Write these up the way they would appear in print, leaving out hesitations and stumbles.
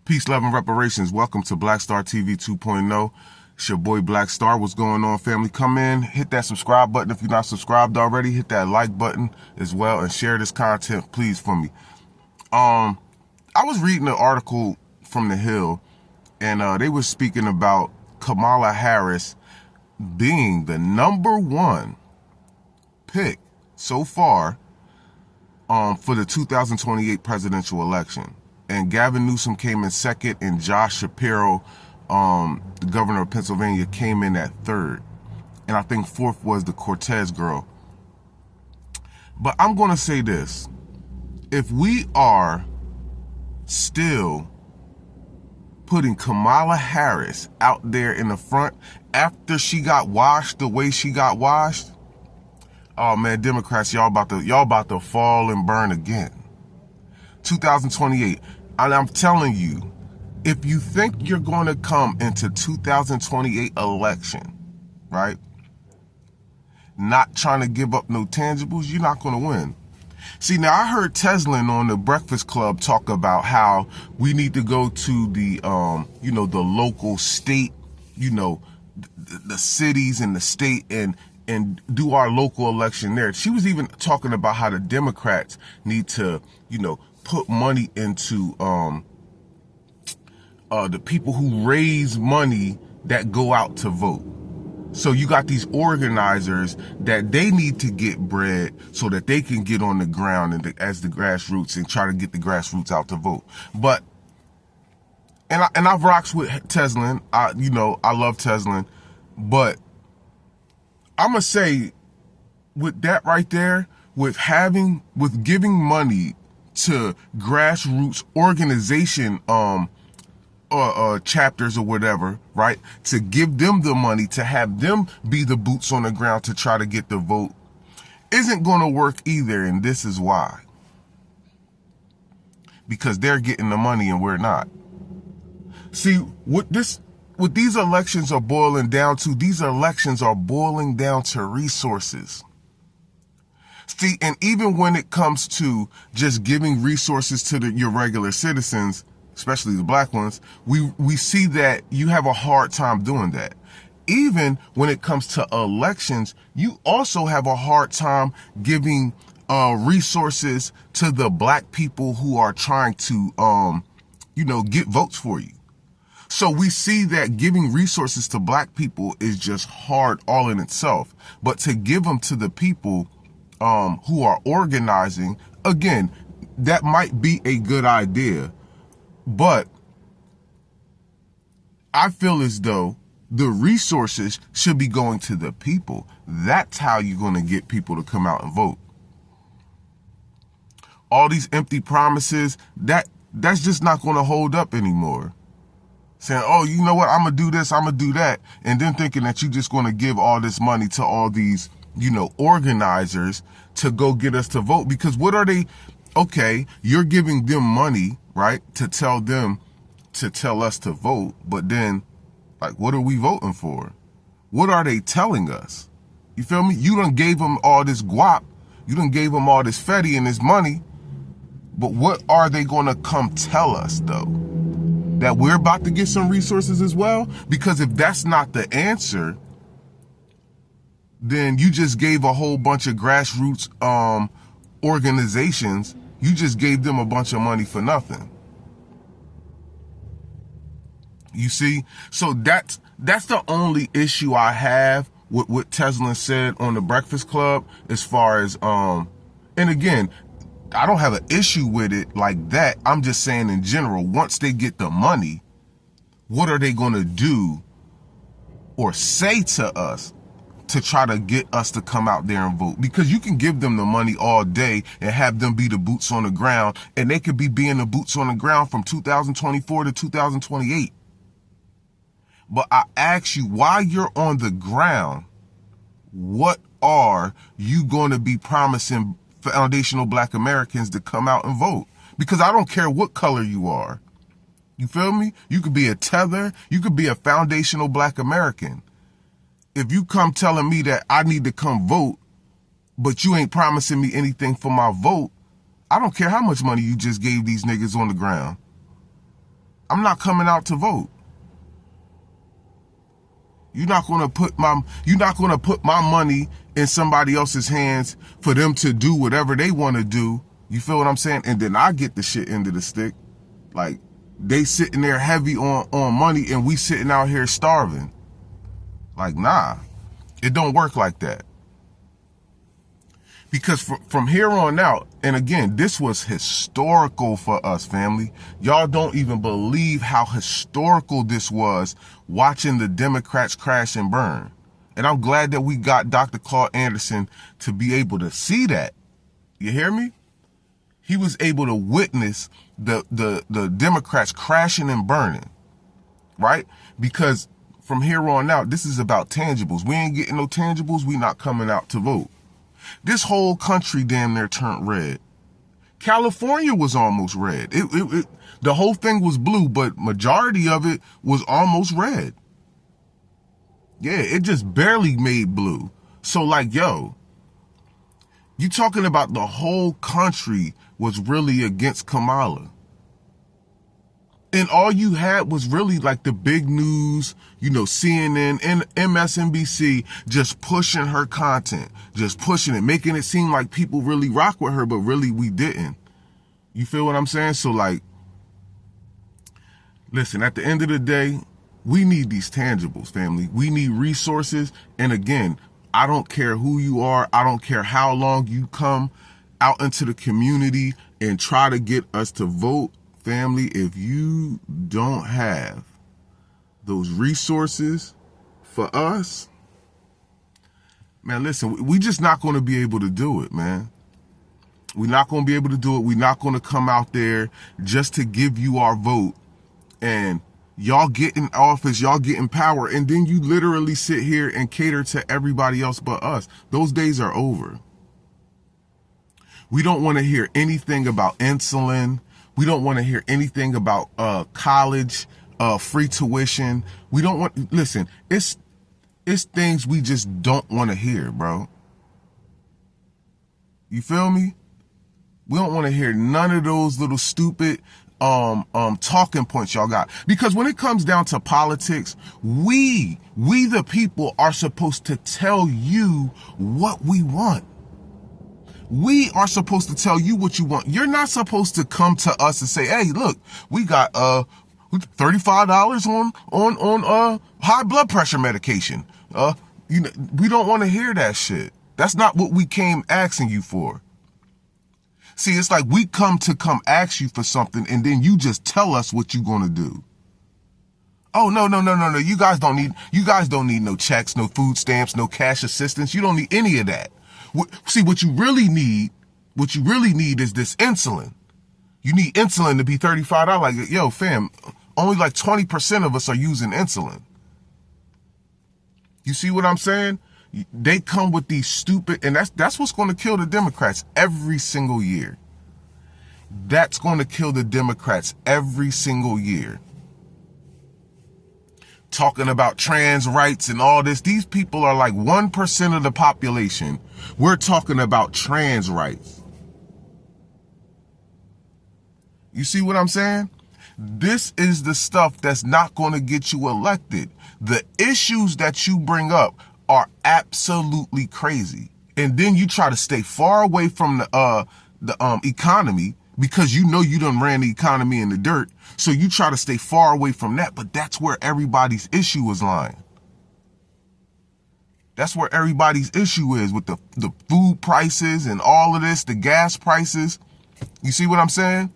Peace, love, and reparations. Welcome to Black Star TV 2.0. It's your boy Black Star. What's going on, family? Come in, hit that subscribe button. If you're not subscribed already, hit that like button as well and share this content, please, for me. I was reading an article from The Hill, and they were speaking about Kamala Harris being the number one pick so far for the 2028 presidential election. And Gavin Newsom came in second, and Josh Shapiro, the governor of Pennsylvania, came in at third. And I think fourth was the Cortez girl. But I'm going to say this. If we are still putting Kamala Harris out there in the front after she got washed the way she got washed, oh man, Democrats, y'all about to fall and burn again. 2028. And I'm telling you, if you think you're going to come into 2028 election, right, not trying to give up no tangibles, you're not going to win. See, now I heard Teslin on the Breakfast Club talk about how we need to go to the, the local state, the cities and the state and do our local election there. She was even talking about how the Democrats need to, put money into the people who raise money that go out to vote. So you got these organizers that they need to get bread so that they can get on the ground and as the grassroots and try to get the grassroots out to vote. But I've rocks with Teslin. I love Teslin, but I'm gonna say with that right there, with giving money to grassroots organization chapters or whatever, right, to give them the money to have them be the boots on the ground to try to get the vote, isn't going to work either. And this is why. Because they're getting the money and we're not. See, what these elections are boiling down to, resources. See, and even when it comes to just giving resources to your regular citizens, especially the black ones, we see that you have a hard time doing that. Even when it comes to elections, you also have a hard time giving resources to the black people who are trying to, get votes for you. So we see that giving resources to black people is just hard all in itself. But to give them to the people who are organizing, again, that might be a good idea. But I feel as though the resources should be going to the people. That's how you're going to get people to come out and vote. All these empty promises, that's just not going to hold up anymore. Saying, oh, you know what, I'm going to do this, I'm going to do that. And then thinking that you're just going to give all this money to all these, organizers to go get us to vote. Because what are they? Okay, you're giving them money, right, to tell them to tell us to vote. But then, what are we voting for? What are they telling us? You feel me? You done gave them all this guap. You done gave them all this fetty and this money. But what are they going to come tell us, though? That we're about to get some resources as well? Because if that's not the answer, then you just gave a whole bunch of grassroots organizations, you just gave them a bunch of money for nothing. You see? So that's the only issue I have with what Teslin said on the Breakfast Club, as far as and again, I don't have an issue with it like that. I'm just saying in general, once they get the money, what are they going to do or say to us to try to get us to come out there and vote? Because you can give them the money all day and have them be the boots on the ground, and they could be being the boots on the ground from 2024 to 2028. But I ask you, while you're on the ground, what are you going to be promising foundational black Americans to come out and vote? Because I don't care what color you are. You feel me? You could be a tether. You could be a foundational black American. If you come telling me that I need to come vote, but you ain't promising me anything for my vote, I don't care how much money you just gave these niggas on the ground. I'm not coming out to vote. You're not gonna put my money in somebody else's hands for them to do whatever they want to do. You feel what I'm saying? And then I get the shit end of the stick. Like, they sitting there heavy on money and we sitting out here starving. Like, nah, it don't work like that. Because from here on out, and again, this was historical for us, family. Y'all don't even believe how historical this was, watching the Democrats crash and burn. And I'm glad that we got Dr. Claude Anderson to be able to see that. You hear me? He was able to witness the Democrats crashing and burning, right? Because from here on out, this is about tangibles. We ain't getting no tangibles. We not coming out to vote. This whole country damn near turned red. California was almost red. The whole thing was blue, but majority of it was almost red. Yeah, it just barely made blue. So like, yo, you talking about the whole country was really against Kamala. And all you had was really like the big news, you know, CNN and MSNBC just pushing her content, just pushing it, making it seem like people really rock with her, but really we didn't. You feel what I'm saying? So like, listen, at the end of the day, we need these tangibles, family. We need resources. And again, I don't care who you are. I don't care how long you come out into the community and try to get us to vote. Family, if you don't have those resources for us, man, listen, we just not going to be able to do it, man. We're not going to be able to do it. We're not going to come out there just to give you our vote and y'all get in office, y'all get in power, and then you literally sit here and cater to everybody else but us. Those days are over. We don't want to hear anything about insulin. We don't want to hear anything about college, free tuition. We don't want, listen, it's things we just don't want to hear, bro. You feel me? We don't want to hear none of those little stupid talking points y'all got. Because when it comes down to politics, we the people are supposed to tell you what we want. We are supposed to tell you what you want. You're not supposed to come to us and say, hey, look, we got $35 on high blood pressure medication. You know, we don't want to hear that shit. That's not what we came asking you for. See, it's like we come ask you for something and then you just tell us what you're going to do. Oh, no. You guys don't need no checks, no food stamps, no cash assistance. You don't need any of that. See, what you really need is this insulin. You need insulin to be $35. Like, yo, fam, only like 20% of us are using insulin. You see what I'm saying? They come with these stupid, and that's what's going to kill the Democrats every single year. That's going to kill the Democrats every single year. Talking about trans rights and all this. These people are like 1% of the population. We're talking about trans rights. You see what I'm saying? This is the stuff that's not going to get you elected. The issues that you bring up are absolutely crazy. And then you try to stay far away from the economy because you know you done ran the economy in the dirt. So you try to stay far away from that, but that's where everybody's issue is lying. That's where everybody's issue is with the food prices and all of this, the gas prices. You see what I'm saying?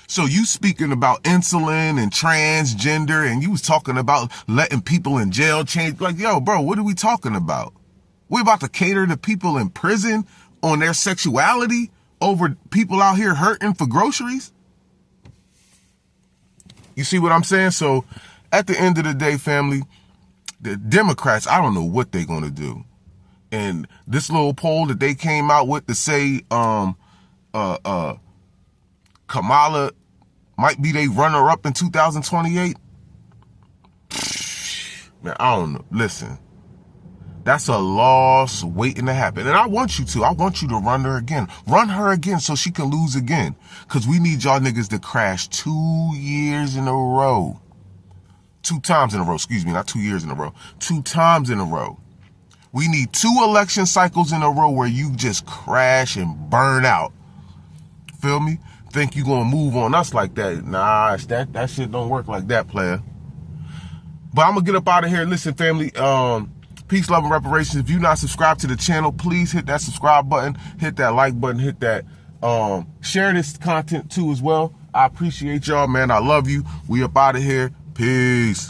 So you speaking about insulin and transgender, and you was talking about letting people in jail change. Like, yo, bro, what are we talking about? We about to cater to people in prison on their sexuality over people out here hurting for groceries? You see what I'm saying? So at the end of the day, family, the Democrats, I don't know what they're going to do. And this little poll that they came out with to say Kamala might be they runner-up in 2028. Man, I don't know. Listen, That's a loss waiting to happen. And I want you to run her again. Run her again so she can lose again. Because we need y'all niggas to crash 2 years in a row. 2 times in a row, excuse me, not 2 years in a row. 2 times in a row. We need 2 election cycles in a row where you just crash and burn out. Feel me? Think you gonna move on us like that? Nah, that shit don't work like that, player. But I'm gonna get up out of here. Listen, family, peace, love, and reparations. If you're not subscribed to the channel, please hit that subscribe button, hit that like button, hit that, share this content too as well. I appreciate y'all, man. I love you. We up out of here. Peace.